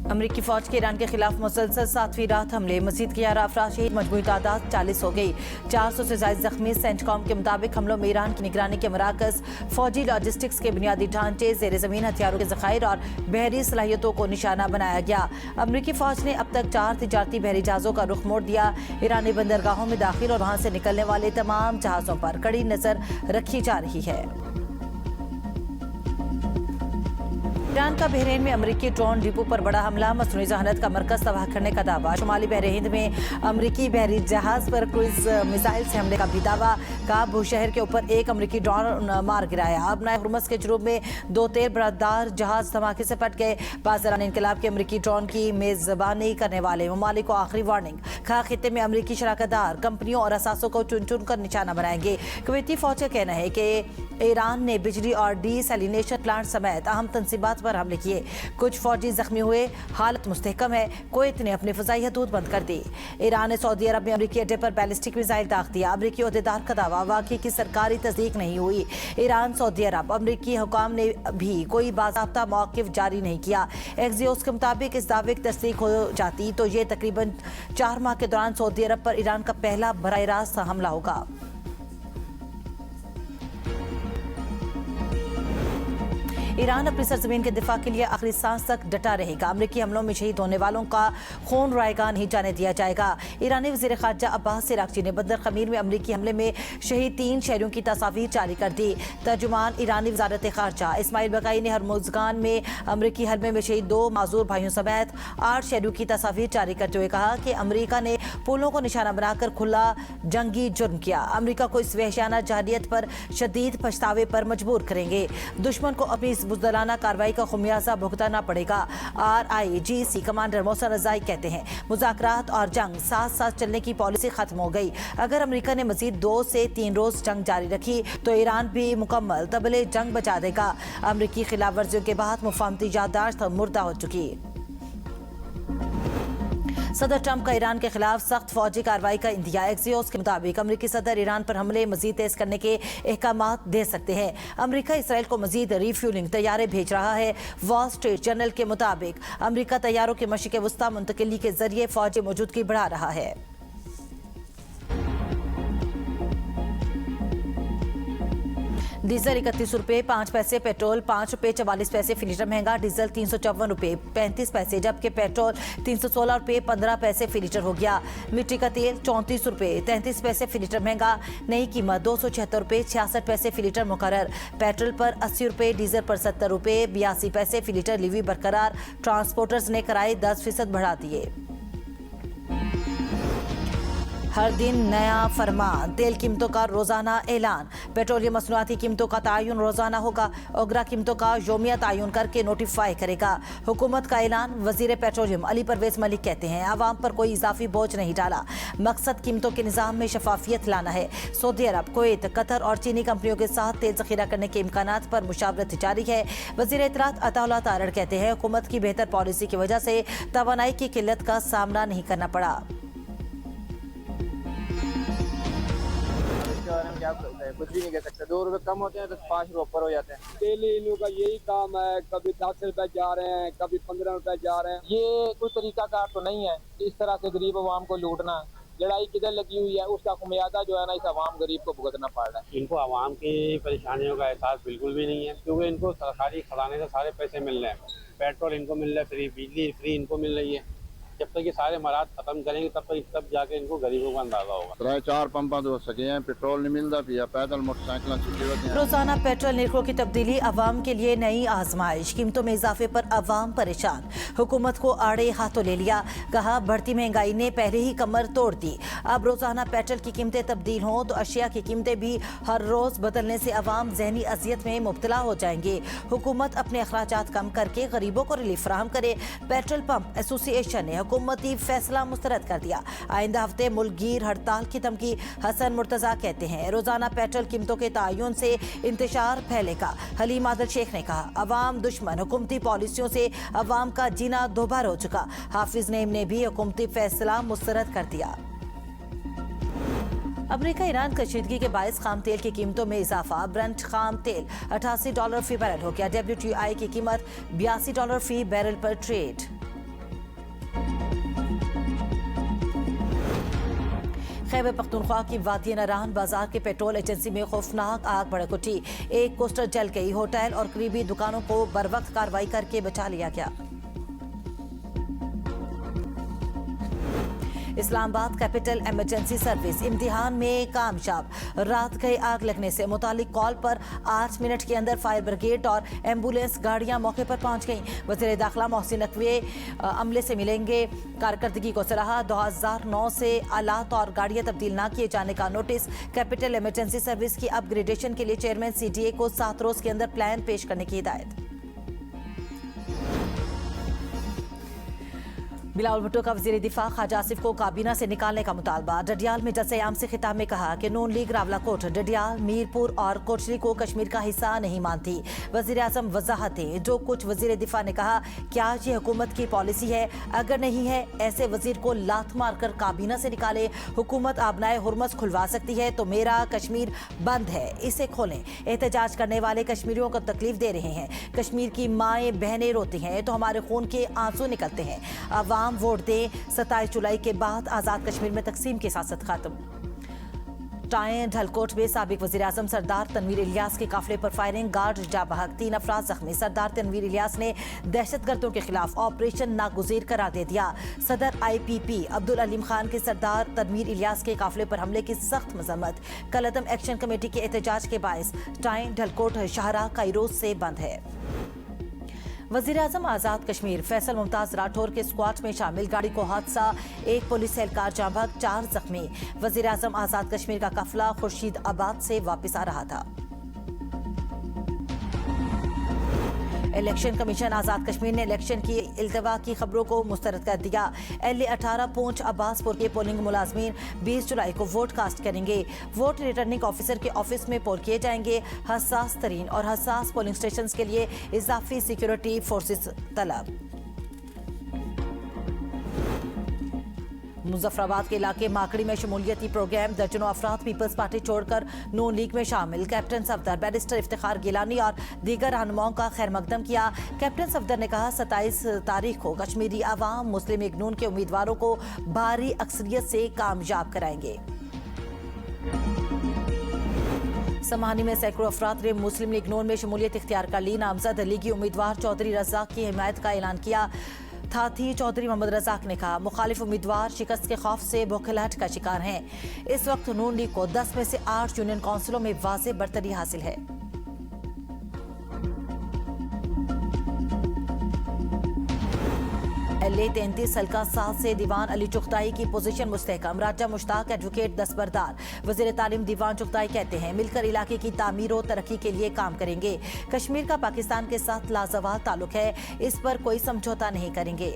अमरीकी फौज के ईरान के खिलाफ मुसलसल 7वीं रात हमले, मजीद 11 अफराद शहीद, मजमूई तादाद 40 हो गई, 400 से ज्यादा जख्मी। सेंटकॉम के मुताबिक हमलों में ईरान की निगरानी के मराकज, फौजी लॉजिस्टिक्स के बुनियादी ढांचे, जेर जमीन हथियारों के जखायर और बहरी सलाहियतों को निशाना बनाया गया। अमरीकी फौज ने अब तक 4 तिजारती बहरी जहाज़ों का रुख मोड़ दिया। ईरानी बंदरगाहों में दाखिल और वहां से निकलने वाले तमाम जहाज़ों पर कड़ी नजर रखी जा रही है। ईरान का बहरीन में अमरीकी ड्रोन डिपो पर बड़ा हमला, मसनूई जहानत का मरकज तबाह करने का दावा। शुमाली बहर हिंद में अमरीकी बहरी जहाज पर क्रूज मिसाइल से हमले का भी दावा। काबुल शहर के ऊपर एक अमरीकी ड्रोन मार गिराया। अब हुर्मुज़ के जुनूब में 2 तेल बरदार जहाज धमाके से पट गए। पाकिस्तान इनकलाब के अमरीकी ड्रोन की मेजबानी करने वाले ममालिक को आखिरी वार्निंग, खा खित्ते में अमरीकी शराकतदार कंपनियों और असासों को चुन चुन कर निशाना बनाएंगे। कुवैती फौज का कहना है कि ईरान ने बिजली और डिसैलिनेशन प्लांट समेत अहम तंसीबात पर हमले किए। कुछ फौजी जख्मी हुए, हालत मुस्तहकम है। कुवैत ने अपनी फ़ज़ाई हदूद बंद कर दी। ईरान ने सऊदी अरब में अमरीकी अड्डे पर बैलिस्टिक मिसाइल दाग दिया। अमरीकी अहदेदार का दावा, वाक़ई की सरकारी तस्दीक नहीं हुई। ईरान, सऊदी अरब, अमरीकी हुकाम ने भी कोई बाज़ाब्ता मौक़िफ़ जारी नहीं किया। एक्सियोस के मुताबिक इस दावे की तस्दीक हो जाती तो ये तकरीबन 4 माह के दौरान सऊदी अरब पर ईरान का पहला बराह रास्त हमला होगा। ईरान अपनी सरजमीन के दिफा के लिए आखिरी सांस तक डटा रहेगा। अमरीकी हमलों में शहीद होने वालों का खून रायगा नहीं जाने दिया जाएगा। ईरानी वज़ीर ख़ारजा अब्बास इराक़ची ने बंदर ख़मीर में अमरीकी हमले में शहीद 3 शहरियों की तस्वीर जारी कर दी। तर्जुमान ईरानी वज़ारत ख़ारजा इस्माइल बक़ाई ने हरमुज़गान में अमरीकी हमले में शहीद 2 माज़ूर भाइयों समेत 8 शहरियों की तस्वीर जारी करते हुए कहा कि अमरीका ने पुलों को निशाना बनाकर खुला जंगी जुर्म किया। अमरीका को इस वहशियाना जहालियत पर शदीद पछतावे पर मजबूर करेंगे। दुश्मन को अपनी इस बुज़दिलाना कार्रवाई का खुमियाजा भुगतना पड़ेगा। RIGC कमांडर मोहसिन रज़ाई कहते हैं, मुज़ाकरात और जंग साथ साथ चलने की पॉलिसी खत्म हो गई। अगर अमेरिका ने मजीद 2 से 3 रोज जंग जारी रखी तो ईरान भी मुकम्मल तबले जंग बचा देगा। अमरीकी खिलाफ वर्जियों के बाद मुफाहमती याददाश्त मुर्दा हो चुकी। सदर ट्रंप का ईरान के खिलाफ सख्त फौजी कार्रवाई का इंदिया। एक्सियोस के मुताबिक अमरीकी सदर ईरान पर हमले मजीद तेज करने के अहकामात दे सकते हैं। अमरीका इसराइल को मजीद रिफ्यूलिंग तैयारे भेज रहा है। वॉल स्ट्रीट जर्नल के मुताबिक अमरीका तैयारों के मशरिक़ वस्ता मुंतकिली के जरिए फौजी मौजूदगी बढ़ा रहा है। डीजल 31 रुपये 5 पैसे, पेट्रोल 5 रुपये 44 पैसे फी लीटर महंगा। डीजल 354 रुपये 35 पैसे, जबकि पेट्रोल 316 रुपये 15 पैसे फी लीटर हो गया। मिट्टी का तेल 34 रुपये 33 पैसे फी लीटर महंगा। नई कीमत 276 रुपये 66 पैसे फी लीटर मुकर्रर। पेट्रोल पर 80 रुपये, डीजल पर 70 रुपये 82 पैसे फी लीटर लीवी बरकरार। ट्रांसपोर्टर्स ने किराए 10% बढ़ा दिए। हर दिन नया फरमान, तेल कीमतों का रोजाना ऐलान। पेट्रोलियम मसनूआती कीमतों का तयन रोजाना होगा। ओगरा कीमतों का योमिया तयन करके नोटिफाई करेगा। हुकूमत का ऐलान, वजीर पेट्रोलियम अली परवेज मलिक कहते हैं, आवाम पर कोई इजाफी बोझ नहीं डाला। मकसद कीमतों के निज़ाम में शफाफियत लाना है। सऊदी अरब, कुवैत, कतर और चीनी कंपनियों के साथ तेल ज़ख़ीरा करने के इम्कानात पर मुशावरत जारी है। वजीर इत्तलात अताउल्लाह तारड़ कहते हैं, हुकूमत की बेहतर पॉलिसी की वजह से तवानाई की किल्लत का सामना नहीं करना पड़ा। क्या कुछ भी नहीं कह सकते। 2 रुपए कम होते हैं तो 5 रुपए ऊपर हो जाते हैं। डेली इन लोगों का यही काम है, कभी 10 रुपए जा रहे हैं, कभी 15 रुपए जा रहे हैं। ये कोई तरीकाकार तो नहीं है इस तरह से गरीब आवाम को लूटना। लड़ाई किधर लगी हुई है, उसका खुमियाजा जो है ना इस आवाम गरीब को भुगतना पड़ रहा है। इनको आवाम की परेशानियों का एहसास बिल्कुल भी नहीं है, क्योंकि इनको सरकारी खजाने से सारे पैसे मिल रहे हैं। पेट्रोल इनको मिल रहा है फ्री, बिजली फ्री इनको मिल रही है। जब तक ये सारे मराद खत्म करेंगे तब जाके इनको गरीबों का अंदाजा होगा। किराए 4 पंपा हो सके हैं, पेट्रोल नहीं मिलता पिया, पैदल मोटरसाइकिल छुट्टी होती हैं। रोजाना पेट्रोल निर्खों की तब्दीली अवाम के लिए नई आजमाइश। कीमतों में इजाफे पर अवाम परेशान, हुकूमत को आड़े हाथों ले लिया। कहा, बढ़ती महंगाई ने पहले ही कमर तोड़ दी। अब रोजाना पेट्रोल की कीमतें तब्दील हों तो अशिया की कीमतें भी हर रोज बदलने से अवाम जहनी अजियत में मुब्तला हो जाएंगे। हुकूमत अपने अखराजात कम करके गरीबों को रिलीफ फराहम करे। पेट्रोल पंप एसोसिएशन ने हुकूमती फैसला मुस्तरद कर दिया। आइंदा हफ्ते मुल्कगीर हड़ताल की धमकी। हसन मुर्तजा कहते हैं, रोजाना पेट्रोल कीमतों के तयन से इंतशार फैलेगा। हलीम आदिल शेख ने कहा, अवाम दुश्मन, हुकूमती पॉलिसियों से अवाम का जीना दोबार हो चुका। हाफिज नईम ने भी हुकूमती फैसला मुस्तरद कर दिया। अमेरिका ईरान कशीदगी के बायस खाम तेल की कीमतों में इजाफा। ब्रेंट खाम तेल $88 फी बैरल हो गया। WTI की कीमत $82 फी बैरल पर ट्रेड। खैबर पख्तूनख्वा की वादी नारान बाजार के पेट्रोल एजेंसी में खौफनाक आग भड़क उठी। एक पोस्टर जल गई। होटल और करीबी दुकानों को बरवक्त कार्रवाई करके बचा लिया गया। इस्लामाबाद कैपिटल इमरजेंसी सर्विस इम्तिहान में कामयाब। रात गए आग लगने से मुतालिक कॉल पर 8 मिनट के अंदर फायर ब्रिगेड और एम्बुलेंस गाड़ियां मौके पर पहुंच गईं। वज़ीर दाखिला मोहसिन नकवी अमले से मिलेंगे। कारकर्दगी को सराहा। 2009 से आलात और गाड़ियां तब्दील न किए जाने का नोटिस। कैपिटल इमरजेंसी सर्विस की अपग्रेडेशन के लिए चेयरमैन CDA को 7 रोज के अंदर प्लान पेश करने की हिदायत। बिलावल भुट्टो का वजीर दिफा ख्वाजा आसिफ को काबीना से निकालने का मुतालबा। डडियाल में जलसे-ए-आम से खिताब में कहा कि नून लीग रावलाकोट, डडियाल, मीरपुर और कोटली को कश्मीर का हिस्सा नहीं मानती। वजीर आजम वजाहत दें। जो कुछ वजीर दिफा ने कहा, क्या ये हुकूमत की पॉलिसी है? अगर नहीं है, ऐसे वजीर को लात मारकर काबीना से निकाले। हुकूमत आबनाए हुर्मस खुलवा सकती है तो मेरा कश्मीर बंद है, इसे खोलें। एहतजाज करने वाले कश्मीरियों को तकलीफ दे रहे हैं। कश्मीर की माएँ बहनें रोती हैं तो हमारे खून के आंसू निकलते हैं। अवाम वोट दें। 27 जुलाई के बाद आजाद कश्मीर में तकसीम की सियासत खत्म। टाई ढलकोट में साबिक वजीर आजम सरदार तनवीर इलियास के काफिले पर फायरिंग। गार्ड जा बहक। 3 अफराद जख्मी। सरदार तनवीर इलियास ने दहशतगर्दों के खिलाफ ऑपरेशन नागुज़ीर करार दे दिया। सदर IPP अब्दुल अलीम खान के सरदार तनवीर इलियास के काफिले पर हमले की सख्त मजम्मत। कलअदम एक्शन कमेटी के एहतजाज के बायस टाई ढलकोट शाहराह कई रोज से बंद है। वजीर आजम आजाद कश्मीर फैसल मुमताज राठौर के स्क्वाड में शामिल गाड़ी को हादसा। 1 पुलिस एहलकार जाँ बहक, 4 जख्मी। वजीर आजम आजाद कश्मीर का काफिला खुर्शीदाबाद से वापस आ रहा था। इलेक्शन कमीशन आजाद कश्मीर ने इलेक्शन की इल्तवा की खबरों को मुस्तरद कर दिया। LA18 पूंछ अब्बासपुर के पोलिंग मुलाजमीन 20 जुलाई को वोट कास्ट करेंगे। वोट रिटर्निंग ऑफिसर के ऑफिस में पोल किए जाएंगे। हसास तरीन और हसास पोलिंग स्टेशन के लिए इजाफी सिक्योरिटी फोर्सेस तलब। मुजफ्फराबाद के इलाके माकड़ी में शमूलियती प्रोग्राम। दर्जनों अफराद पीपल्स पार्टी छोड़कर नून लीग में शामिल। कैप्टन सफदर, बैरिस्टर इफ्तिखार गिलानी और दीगर रहनुमाओं का खैर मकदम किया। कैप्टन सफदर ने कहा, 27 तारीख को कश्मीरी अवाम मुस्लिम लीग नून के उम्मीदवारों को भारी अक्सरियत से कामयाब कराएंगे। समानी में सैकड़ों अफराद ने मुस्लिम लीग नून में शमूलियत इख्तियार कर ली। नामजद लीगी उम्मीदवार चौधरी रज़ाक की हिमायत का ऐलान किया। साथी चौधरी मोहम्मद रज़ाक ने कहा, मुखालिफ उम्मीदवार शिकस्त के खौफ से बौखलाहट का शिकार हैं। इस वक्त नून लीग को 10 में से 8 यूनियन काउंसिलों में वाज़ेह बरतरी हासिल है। LA33 हल्का 7 से दीवान अली चुगताई की पोजीशन मुस्तहकम। राजा मुश्ताक एडवोकेट दस्तबरदार। वज़ीर तालीम दीवान चुगताई कहते हैं, मिलकर इलाके की तामीर और तरक्की के लिए काम करेंगे। कश्मीर का पाकिस्तान के साथ लाजवाल ताल्लुक है, इस पर कोई समझौता नहीं करेंगे।